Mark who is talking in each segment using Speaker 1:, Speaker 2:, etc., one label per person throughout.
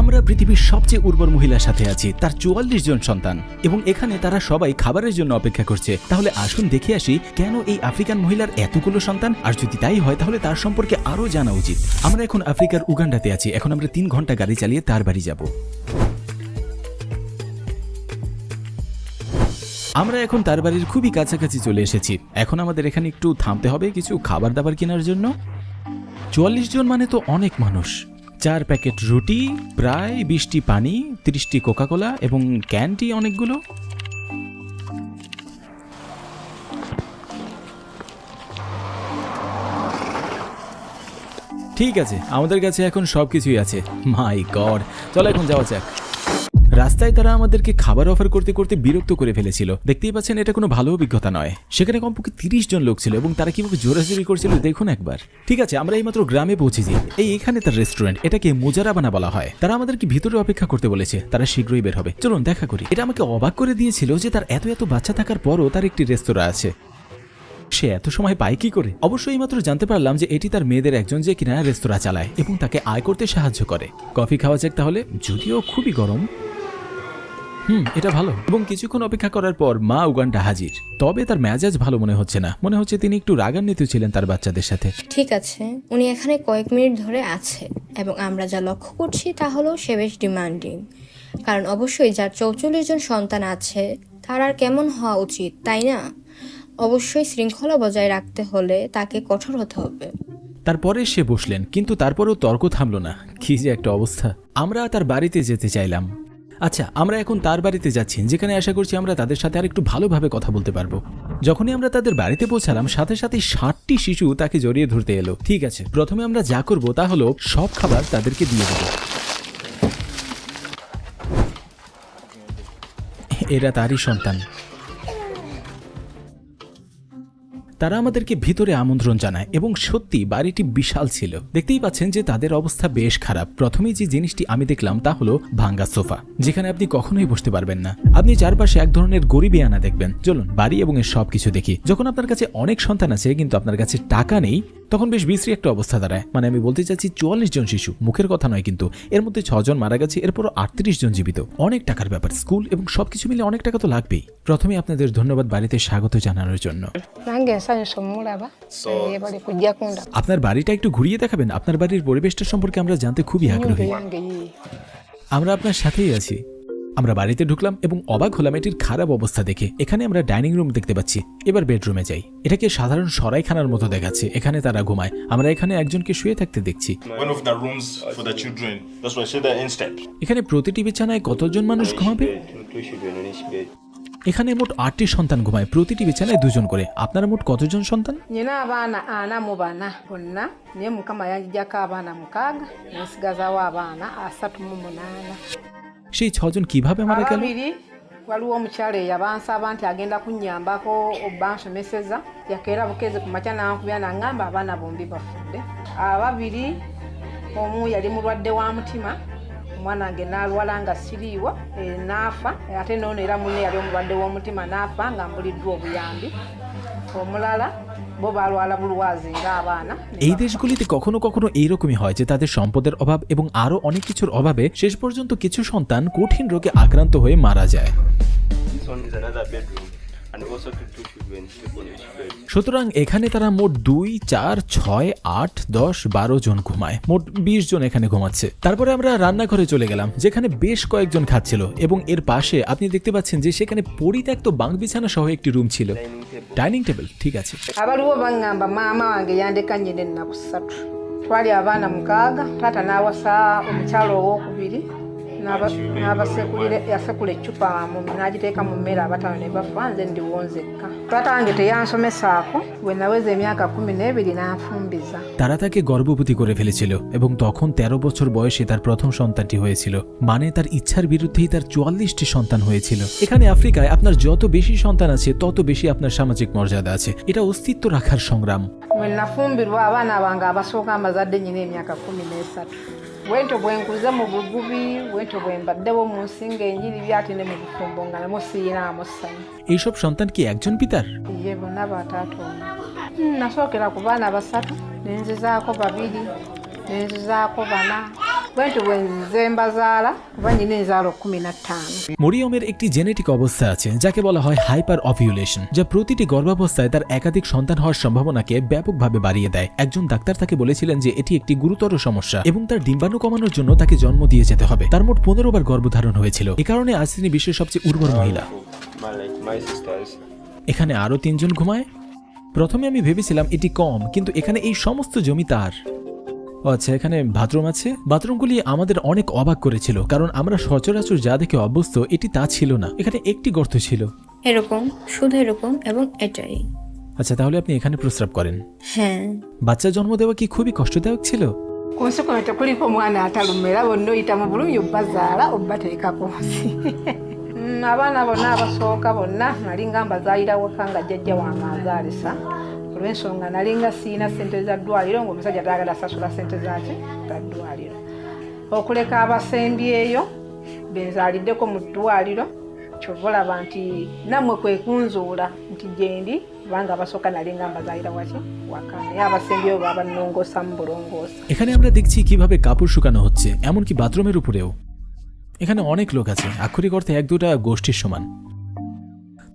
Speaker 1: আমরা পৃথিবীর সবচেয়ে উর্বর মহিলার সাথে আছি, তার 44 জন সন্তান, এবং এখানে তারা সবাই খাবারের জন্য অপেক্ষা করছে। তাহলে আসুন দেখে আসি কেন এই আফ্রিকান মহিলার এতগুলো সন্তান, আর যদি তাই হয় তাহলে তার সম্পর্কে আরো জানা উচিত। আমরা এখন আফ্রিকার উগান্ডাতে আছি। এখন আমরা 3 ঘন্টা গাড়ি চালিয়ে তার বাড়ি যাব। আমরা এখন তার বাড়ির খুবই কাছাকাছি চলে এসেছি। এখন আমাদের এখানে একটু থামতে হবে কিছু খাবার দাবার কেনার জন্য। 44 জন মানে তো অনেক মানুষ। 4 প্যাকেট রুটি, প্রায় 20টি পানি, 30টি কোকাকোলা এবং ক্যান্ডি অনেকগুলো। ঠিক আছে, আমাদের কাছে এখন সবকিছুই আছে। মাই গড, চলো এখন যাওয়া যাক। রাস্তায় তারা আমাদেরকে খাবার অফার করতে করতে বিরক্ত করে ফেলেছিল। দেখতেই পাচ্ছেন এটা কোনো ভালো অভিজ্ঞতা নয়। সেখানে কমপক্ষে 30 জন লোক ছিল এবং তারা কিভাবে জোরাজোরি করছিল দেখুন একবার। ঠিক আছে, আমরা এইমাত্র গ্রামে পৌঁছেছি। এখানে তার রেস্টুরেন্ট, এটাকে মুজারাবানা বলা হয়। তারা আমাদেরকে ভিতরে অপেক্ষা করতে বলেছে, তারা শীঘ্রই বের হবে। চলুন দেখা করি। এটা আমাকে অবাক করে দিয়েছিল যে তার এত এত বাচ্চা থাকার পরও তার একটি রেস্তোরাঁ আছে। সে এত সময় পায় কি করে? অবশ্যই মাত্র জানতে পারলাম যে এটি তার মেয়েদের একজন যে কিনা রেস্তোরাঁ চালায় এবং তাকে আয় করতে সাহায্য করে। কফি খাওয়া যাক তাহলে, যদিও খুবই গরম। এটা ভালো। এবং কিছুক্ষণ অপেক্ষা করার পর মা উগান্ডা হাজির। তবে তার মেজাজ ভালো মনে হচ্ছে না। মনে হচ্ছে তিনি একটু রাগান্বিত ছিলেন তার বাচ্চাদের সাথে।
Speaker 2: ঠিক আছে, উনি এখানে কয়েক মিনিট ধরে আছে এবং আমরা যা লক্ষ্য করছি তা হলো সে বেশ ডিমান্ডিং। কারণ অবশ্যই যার 44 জন সন্তান আছে তার আর কেমন হওয়া উচিত, তাই না? অবশ্যই শৃঙ্খলা বজায় রাখতে হলে তাকে কঠোর হতে হবে।
Speaker 1: তারপরে সে বসলেন, কিন্তু তারপরেও তর্ক থামলো না। কি যে একটা অবস্থা। আমরা তার বাড়িতে যেতে চাইলাম। আচ্ছা, আমরা এখন তার বাড়িতে যাচ্ছি, যেখানে আশা করছি আমরা তাদের সাথে আর একটু ভালোভাবে কথা বলতে পারবো। যখনই আমরা তাদের বাড়িতে পৌঁছালাম সাথে সাথে 60টি শিশু তাকে জড়িয়ে ধরতে এলো। ঠিক আছে, প্রথমে আমরা যা করব তা হলো সব খাবার তাদেরকে দিয়ে দেব। এরা তারই সন্তান। তারা আমাদেরকে ভিতরে আমন্ত্রণ জানায় এবং সত্যি বাড়িটি বিশাল ছিল। দেখতেই পাচ্ছেন যে তাদের অবস্থা বেশ খারাপ। প্রথমেই যে জিনিসটি আমি দেখলাম তা হলো ভাঙ্গা সোফা, যেখানে আপনি কখনোই বসতে পারবেন না। আপনি চারপাশে এক ধরনের গরিবি আনা দেখবেন। চলুন বাড়ি এবং এর সবকিছু দেখি। যখন আপনার কাছে অনেক সন্তান আছে কিন্তু আপনার কাছে টাকা নেই, তখন বেশ বিশ্রী একটা অবস্থা দাঁড়ায়। মানে আমি বলতে চাচ্ছি 44 জন শিশু, মুখের কথা নয় কিন্তু। এর মধ্যে 6 জন মারা গেছে, এরপরও 38 জন জীবিত। অনেক টাকার ব্যাপার। স্কুল এবং সবকিছু মিলে অনেক টাকা তো লাগবেই। প্রথমে আপনাদের ধন্যবাদ বাড়িতে স্বাগত জানানোর জন্য। আপনার বাড়িটা একটু ঘুরিয়ে দেখাবেন? আপনার বাড়ির পরিবেশটা সম্পর্কে আমরা জানতে খুবই আগ্রহী। আমরা আপনার সাথেই আছি। আমরা বাড়িতে ঢুকলাম এবং অবাক হলাম এটির খারাপ অবস্থা দেখে। এখানে আমরা ডাইনিং রুম দেখতে পাচ্ছি। এবার বেডরুমে যাই। এটাকে সাধারণ সরাইখানার মতো দেখাচ্ছে। এখানে তারা ঘুমায়। আমরা এখানে একজনকে শুয়ে থাকতে দেখছি। এখানে প্রতিটি বিছানায় কতজন মানুষ ঘুমাবে? এখানে মোট 8টি সন্তান ঘুমায়। প্রতিটি বিছানায় 2 জন করে। আপনারা মোট কতজন সন্তান? সেই 6 জন কিভাবে মারা গেল?
Speaker 3: waliwo omukyala eyabansaba nti agenda kunnyambako obbansomeseza yakeera bukeze ku makya nankubya naŋŋamba abaana bombi bafudde. Ababiri, omu yali mulwadde wa mutima, omwana wange n'alwala nga siriiwo n'afa, ate noono era munne yali omulwadde w'omutima n'afa nga mbuliddwa obuyambi. Omulala bo balwala bulwazi ng'abaana।
Speaker 1: এই দেশগুলিতে কখনো কখনো এইরকমই হয় যে তাদের সম্পদের অভাব এবং আরো অনেক কিছুর অভাবে শেষ পর্যন্ত কিছু সন্তান কঠিন রোগে আক্রান্ত হয়ে মারা যায়। সুতরাং এখানে তারা মোট 2, 4, 6, 8, 10, 12 জন ঘুমায়। মোট 20 জন এখানে ঘুমাচ্ছে। তারপরে আমরা রান্নাঘরে চলে গেলাম, যেখানে বেশ কয়েকজন খাচ্ছিল এবং এর পাশে আপনি দেখতে পাচ্ছেন যে সেখানে পরিত্যক্ত বাং বিছানা সহ একটি রুম ছিল। ডাইনিং টেবিল, ঠিক আছে।
Speaker 3: Abaliwo baŋŋamba maama wange yandekanye n'ennaku 3. Twali abaana 6, taata n'awasa omukyala owokubiri n'abasekulira, yasekula eccupa n'agiteeka mu mmere abataano ne bafa, nze ndiwo nzekka. Taata wange teyansomesaako, bwe naweza emyaka 12 n'anfumbiza।
Speaker 1: তারা তাকে গর্ভবতী করে ফেলেছিল এবং তখন 13 বছর বয়সে তার প্রথম সন্তানটি হয়েছিল। মানে তার ইচ্ছার বিরুদ্ধেই তার 44টি সন্তান হয়েছিল। এখানে আফ্রিকায় আপনার যত বেশি সন্তান আছে তত বেশি আপনার সামাজিক মর্যাদা আছে। এটা অস্তিত্ব রাখার সংগ্রাম।
Speaker 3: Bwe nafumbirwa abaana bange abasooka mbazadde nyina emyaka 13. Bwentyo bwe nkuze mu bugubi, bwentyo bwe mbaddewo mu nsinga enjiri ate ne mu bufumbo nga namwo siyinaamu ssanyu।
Speaker 1: এইসব সন্তান কি একজন পিতার?
Speaker 3: Ye bonna bataata ono. Nasookera ku baana 3 ne nzizaako 2 nenzizaako bana bwe nti bwe nze mbazaala kuba nyina enzaalo 15
Speaker 1: মরিয়মের একটি genetic অবস্থা আছে যাকে বলা হয় হাইপার অভিউলেশন, যা প্রতিটি গর্ভাবস্থায় তার একাধিক সন্তান হওয়ার সম্ভাবনাকে ব্যাপকভাবে বাড়িয়ে দেয়। একজন ডাক্তার তাকে বলেছিলেন যে এটি একটি গুরুতর সমস্যা এবং তার ডিম্বাণু কমানোর জন্য তাকে জন্ম দিয়ে যেতে হবে। তার মোট 15 বার গর্ভধারণ হয়েছিল। এ কারণে আজ তিনি বিশ্বের সবচেয়ে উর্বর মহিলা। এখানে আরো 3 জন ঘুমায়। প্রথমে আমি ভেবেছিলাম এটি কম, কিন্তু এখানে এই সমস্ত জমি তার। আচ্ছা, এখানে বাথরুম আছে। বাথরুমগুলি আমাদের অনেক অবাক করেছিল, কারণ আমরা সচরাচর যা দেখে অভ্যস্ত এটি তা ছিল না। এখানে একটি গর্ত ছিল,
Speaker 2: এরকম, শুধু এরকম, এবং এটাই।
Speaker 1: আচ্ছা, তাহলে আপনি এখানে প্রস্রাব করেন?
Speaker 2: হ্যাঁ।
Speaker 1: বাচ্চা জন্ম দেওয়া কি খুবই কষ্টদায়ক ছিল?
Speaker 3: ku nsi kuno tekuliko mwana ataluma era bonna oyita mu bulumi obbazaala obbateekako nsi abaana bonna abasooka bonna nalinga mbazaalira weka nga jjajja wange azaalisa olw'ensonga nalinga siina ssente za ddwaliro ng'omusajja taagala sasula ssente zaki za ddwaliro okuleka abasembyeyo benzaaliddeko mu ddwaliro kyova olaba nti nammwe kwe kunzuula nti gyendi kubanga abasooka nalinga mbazaalira waki waka naye abasembyeyo baba nnongoosa mu bulongoosa।
Speaker 1: এখানে আমরা দেখছি কিভাবে কাপড় শুকানো হচ্ছে, এমনকি বাথরুমের উপরেও। এখানে অনেক লোক আছে, আক্ষরিক অর্থে 1-2টা গোষ্ঠীর সমান।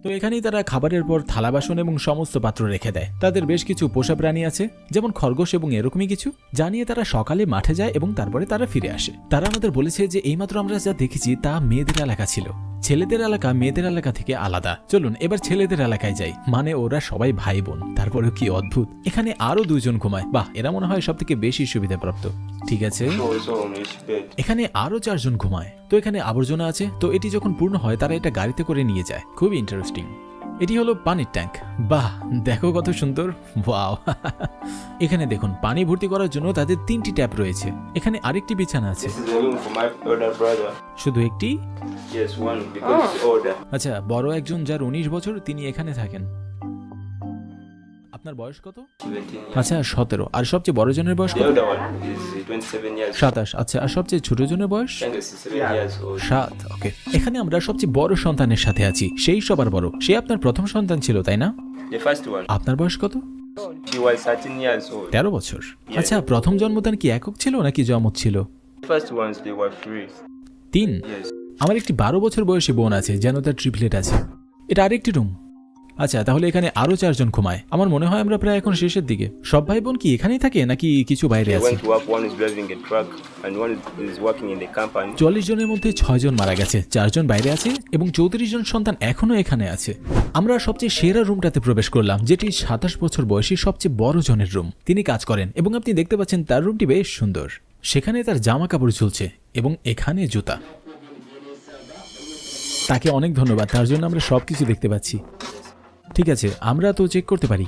Speaker 1: তো এখানেই তারা খাবারের পর থালা বাসন এবং সমস্ত পাত্র রেখে দেয়। তাদের বেশ কিছু পোষা প্রাণী আছে, যেমন খরগোশ এবং এরকমই কিছু, যা নিয়ে তারা সকালে মাঠে যায় এবং তারপরে তারা ফিরে আসে। তারা আমাদের বলেছে যে এইমাত্র আমরা যা দেখেছি তা মেয়েদের এলাকা ছিল। ছেলেদের এলাকা মেয়েদের এলাকা থেকে আলাদা। চলুন এবার ছেলেদের এলাকায় যাই, মানে ওরা সবাই ভাই বোন। তারপরে কি অদ্ভুত, এখানে আরো 2 জন ঘুমায়। বাহ, এরা মনে হয় সব থেকে বেশি সুবিধাপ্রাপ্ত। ঠিক আছে, এখানে আরো 4 জন ঘুমায়। তো এখানে আবর্জনা আছে, তো এটি যখন পূর্ণ হয় তারা এটা গাড়িতে করে নিয়ে যায়। খুবই ইন্টারেস্টিং। এটি হলো পানির ট্যাঙ্ক। বাহ, দেখো কত সুন্দর। ওয়াও এখানে দেখুন, পানি ভর্তি করার জন্য তাদের 3টি ট্যাপ রয়েছে। এখানে আরেকটি বিছানা আছে। শুধু একটি? আচ্ছা, বড় একজন যার 19 বছর, তিনি এখানে থাকেন। আপনার বয়স কত? আচ্ছা, 17। আর সবচেয়ে বড় জনের বয়স কত? 27। আচ্ছা, আর সবচেয়ে ছোট জনের বয়স? 7। ওকে, এখানে আমরা সবচেয়ে বড় সন্তানের সাথে আছি। সেই সবার বড়। সে আপনার প্রথম সন্তান ছিল, তাই না? আপনার বয়স কত? 13 বছর। আচ্ছা, প্রথম জন্মদান কি একক ছিল নাকি যমজ ছিল? 3। আমার একটি 12 বছর বয়সী বোন আছে, যেন তার ট্রিপলেট আছে। এটা আরেকটি রুম। আচ্ছা, তাহলে এখানে আরো 4 জন ঘুমায়। আমার মনে হয় আমরা প্রায় এখন শেষের দিকে। সব ভাই বোন কি এখানেই থাকে নাকি কিছু বাইরে আছে? 40 জনের মধ্যে 6 জন মারা গেছে, 4 জন বাইরে আছে এবং 34 জন সন্তান এখনো এখানে আছে। আমরা সবচেয়ে সেরা রুমটাতে প্রবেশ করলাম, যেটি 27 বছর বয়সী সবচেয়ে বড় জনের রুম। তিনি কাজ করেন এবং আপনি দেখতে পাচ্ছেন তার রুমটি বেশ সুন্দর। সেখানে তার জামা কাপড় ঝুলছে এবং এখানে জুতা। তাকে অনেক ধন্যবাদ, তার জন্য আমরা সবকিছু দেখতে পাচ্ছি। ঠিক আছে, আমরা তো চেক করতে পারি।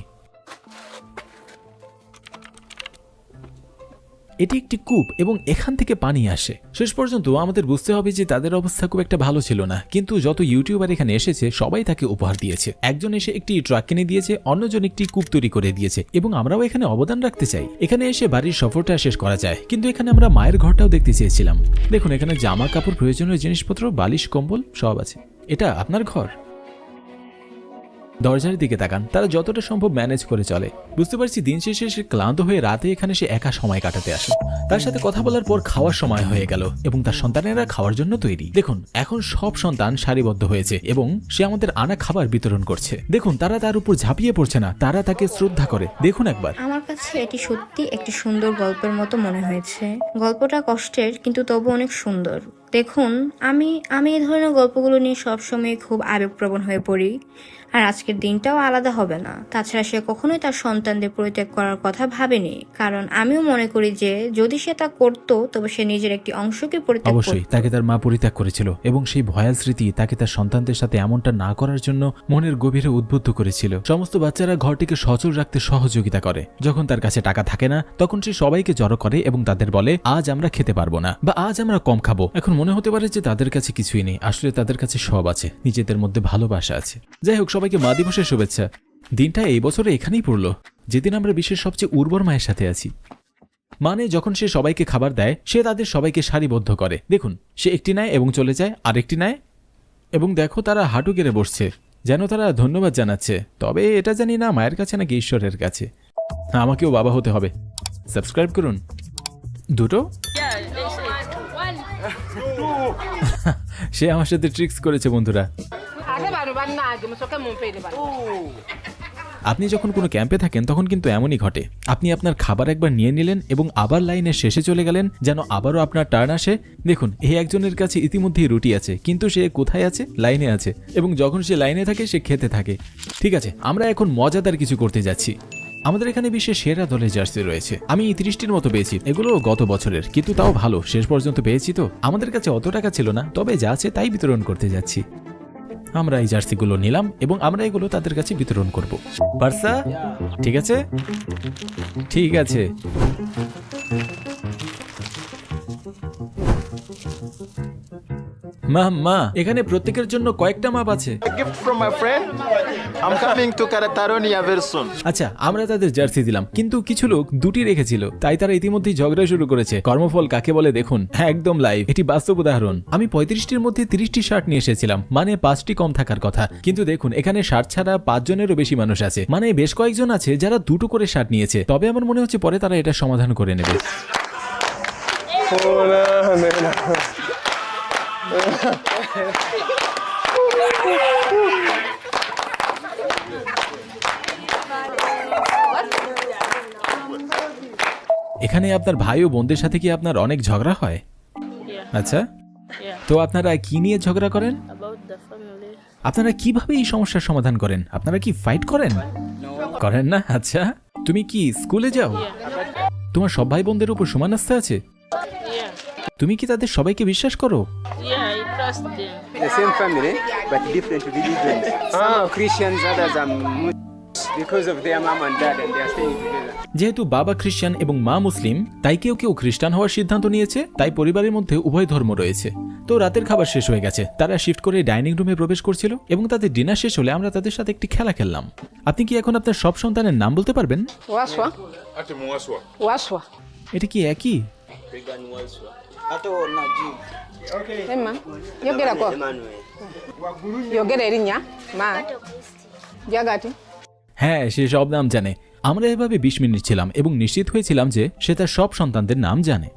Speaker 1: এটি একটি কূপ এবং এখান থেকে পানি আসে। শেষ পর্যন্ত আমাদের বুঝতে হবে যে তাদের অবস্থা খুব একটা ভালো ছিল না, কিন্তু যত ইউটিউবার এখানে এসেছে সবাই তাকে উপহার দিয়েছে। একজন এসে একটি ট্রাক কিনে দিয়েছে, অন্যজন একটি কূপ তৈরি করে দিয়েছে এবং আমরাও এখানে অবদান রাখতে চাই। এখানে এসে বাড়ির সফরটা শেষ করা যায়, কিন্তু এখানে আমরা মায়ের ঘরটাও দেখতে চেয়েছিলাম। দেখুন, এখানে জামা কাপড়, প্রয়োজনীয় জিনিসপত্র, বালিশ, কম্বল সব আছে। এটা আপনার ঘর। দরজার দিকে তাকান, তারা যতটা সম্ভব ম্যানেজ করে চলে। বুঝতে পারছি দিন শেষে সে ক্লান্ত হয়ে রাতে এখানে সে একা সময় কাটাতে আসে। তার সাথে কথা বলার পর খাওয়ার সময় হয়ে গেল এবং তার সন্তানেরা খাওয়ার জন্য তৈরি। দেখুন, এখন সব সন্তান সারিবদ্ধ হয়েছে এবং সে আমাদের আনা খাবার বিতরণ করছে। দেখুন, তারা তার উপর ঝাঁপিয়ে পড়ছে না, তারা তাকে শ্রদ্ধা করে। দেখুন একবার।
Speaker 2: আমার কাছে এটি সত্যি একটি সুন্দর গল্পের মতো মনে হয়েছে। গল্পটা কষ্টের, কিন্তু তবু অনেক সুন্দর। দেখুন, আমি এই ধরনের গল্পগুলো নিয়ে সবসময় খুব আবেগপ্রবণ হয়ে পড়ি, আর আজকের দিনটাও আলাদা হবে না। তাছাড়া সে কখনোই তার সন্তানদের পরিত্যাগ করার কথা ভাবেনি, কারণ আমিও মনে করি যে যদি সে তা করতো তবে সে নিজের একটি অংশকে পরিত্যাগ করত।
Speaker 1: অবশ্যই তাকে তার মা পরিত্যাগ করেছিল এবং সেই ভয়াল স্মৃতি তাকে তার সন্তানদের সাথে এমনটা না করার জন্য মনের গভীরে উদ্বুদ্ধ করেছিল। সমস্ত বাচ্চারা ঘরটিকে সচল রাখতে সহযোগিতা করে। যখন তার কাছে টাকা থাকে না, তখন সে সবাইকে জড়ো করে এবং তাদের বলে, আজ আমরা খেতে পারবো না বা আজ আমরা কম খাবো। এখন মনে হতে পারে যে তাদের কাছে কিছুই নেই, আসলে তাদের কাছে সব আছে, নিজেদের মধ্যে ভালোবাসা আছে। যাই হোক, সবাইকে মা দিবসের শুভেচ্ছা। দিনটা এই বছরে এখানেই পড়লো, যেদিন আমরা বিশ্বের সবচেয়ে উর্বর মায়ের সাথে আছি। মানে যখন সে সবাইকে খাবার দেয়, সে তাদের সবাইকে সারিবদ্ধ করে। দেখুন, সে একটি নেয় এবং চলে যায়, আরেকটি নেয় এবং দেখো তারা হাঁটু গেড়ে বসছে, যেন তারা ধন্যবাদ জানাচ্ছে। তবে এটা জানি না মায়ের কাছে নাকি ঈশ্বরের কাছে। আমাকেও বাবা হতে হবে। সাবস্ক্রাইব করুন। দুটো?
Speaker 4: Yeah, they say two.
Speaker 1: সে আমার সাথে ট্রিক্স করেছে বন্ধুরা।
Speaker 3: ate bano bannange musoke mumpeere bano
Speaker 1: আপনি যখন কোনো ক্যাম্পে থাকেন তখন কিন্তু এমনই ঘটে, আপনি আপনার খাবার একবার নিয়ে নিলেন এবং আবার লাইনের শেষে চলে গেলেন যেন আবারও আপনার টার্ন আসে। দেখুন, এই একজনের কাছে ইতিমধ্যেই রুটি আছে, কিন্তু সে কোথায় আছে? লাইনে আছে, এবং যখন সে লাইনে থাকে সে খেতে থাকে। ঠিক আছে, আমরা এখন মজাদার কিছু করতে যাচ্ছি। আমাদের এখানে বিশ্বের সেরা দলের জার্সি রয়েছে। আমি 30টির মতো পেয়েছি, এগুলো গত বছরের, কিন্তু তাও ভালো, শেষ পর্যন্ত পেয়েছি। তো আমাদের কাছে অত টাকা ছিল না, তবে যা আছে তাই বিতরণ করতে যাচ্ছি। আমরা এই জার্সিগুলো নিলাম এবং আমরা এগুলো তাদের কাছে বিতরণ করব। বার্সা, ঠিক আছে? ঠিক আছে। মা, এখানে প্রত্যেকের জন্য কয়েকটা মাপ আছে।
Speaker 5: A gift from my friend. I'm coming to Catalonia very soon.
Speaker 1: আচ্ছা, আমরা তাদের জার্সি দিলাম, কিন্তু কিছু লোক দুটি রেখেছিল, তাই তারা ইতিমধ্যেই ঝগড়া শুরু করেছে। কর্মফল কাকে বলে দেখুন, একদম লাইভ, এটি বাস্তব উদাহরণ। আমি 35টির মধ্যে 30টি শার্ট নিয়ে এসেছিলাম, মানে 5টি কম থাকার কথা, কিন্তু দেখুন এখানে শার্ট ছাড়া 5 জনেরও বেশি মানুষ আছে, মানে বেশ কয়েকজন আছে যারা দুটো করে শার্ট নিয়েছে। তবে আমার মনে হচ্ছে পরে তারা এটা সমাধান করে নেবে। এখানে আপনার ভাই ও বোনদের সাথে কি আপনার অনেক ঝগড়া হয়?
Speaker 4: Yeah,
Speaker 1: আচ্ছা,
Speaker 4: yeah.
Speaker 1: তো আপনারা কি নিয়ে ঝগড়া করেন?
Speaker 4: About the family.
Speaker 1: আপনারা কিভাবে এই সমস্যার সমাধান করেন? আপনারা কি ফাইট করেন? করেন না? আচ্ছা, তুমি কি স্কুলে যাও? তোমার সব ভাই বোনদের উপর সমান আস্থা আছে?
Speaker 4: Yeah,
Speaker 1: তুমি কি তাদের সবাইকে বিশ্বাস করো?
Speaker 4: yeah, I trust them.
Speaker 6: The same family, but different religions. Some are Christians, others are Muslims because of their mom and dad, and they are staying together.
Speaker 1: যেহেতু বাবা খ্রিস্টান এবং মা মুসলিম, তাই কেউ কেউ খ্রিস্টান হওয়ার সিদ্ধান্ত নিয়েছে, তাই পরিবারের মধ্যে উভয় ধর্ম রয়েছে। তো রাতের খাবার শেষ হয়ে গেছে, তারা শিফট করে ডাইনিং রুমে প্রবেশ করছিল এবং তাদের ডিনার শেষ হলে আমরা তাদের সাথে একটি খেলা খেললাম। আপনি কি এখন আপনার সব সন্তানের নাম বলতে পারবেন?
Speaker 3: waswa
Speaker 7: Ate muwaswa.
Speaker 3: waswa
Speaker 1: এটা কি একই?
Speaker 3: ema yogerako yogera erinnya ma jagati
Speaker 1: হ্যাঁ, সে সব নাম জানে। আমরা এভাবে 20 মিনিট ছিলাম এবং নিশ্চিত হয়েছিলাম যে সে তার সব সন্তানদের নাম জানে।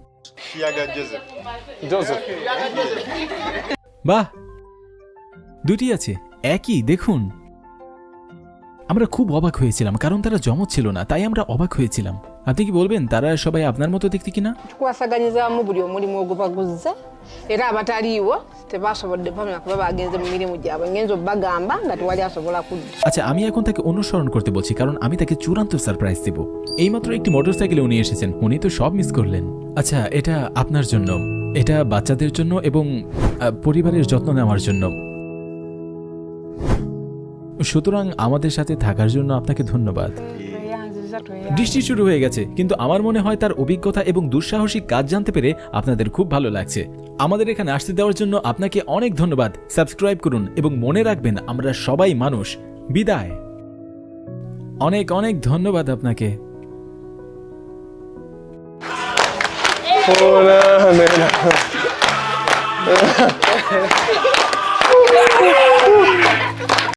Speaker 7: Shiaga Joseph.
Speaker 5: Joseph.
Speaker 1: বাহ, দুটি আছে, একই, দেখুন। আমরা খুব অবাক হয়েছিলাম, কারণ তারা জমজ ছিল না, তাই আমরা অবাক হয়েছিলাম। আপনি কি বলবেন তারা সবাই আপনার মতো দেখতে kiনা?
Speaker 3: tukwasaganyizaamu buli omulimu ogubaguzza era abataliiwo tebasobodde pamya kuba bagenze mu mirimu gyabwe ngenza obbagamba nga tewali asobola kudda
Speaker 1: আচ্ছা, আমি এখন তাকে অনুসরণ করতে বলছি, কারণ আমি তাকে চূড়ান্ত সারপ্রাইজ দেব। এইমাত্র একটি মোটরসাইকেলে উনি এসেছেন, উনি তো সব মিস করলেন। আচ্ছা, এটা আপনার জন্য, এটা বাচ্চাদের জন্য এবং পরিবারের যত্ন নেওয়ার জন্য। সুতরাং আমাদের সাথে থাকার জন্য আপনাকে ধন্যবাদ।
Speaker 3: tweyanziza
Speaker 1: বৃষ্টি শুরু হয়ে গেছে, কিন্তু আমার মনে হয় তার অভিজ্ঞতা এবং দুঃসাহসিক কাজ জানতে পেরে আপনাদের খুব ভালো লাগছে। আমাদের এখানে আসতে দেওয়ার জন্য আপনাকে অনেক ধন্যবাদ। সাবস্ক্রাইব করুন এবং মনে রাখবেন আমরা সবাই মানুষ। বিদায়। অনেক অনেক ধন্যবাদ আপনাকে।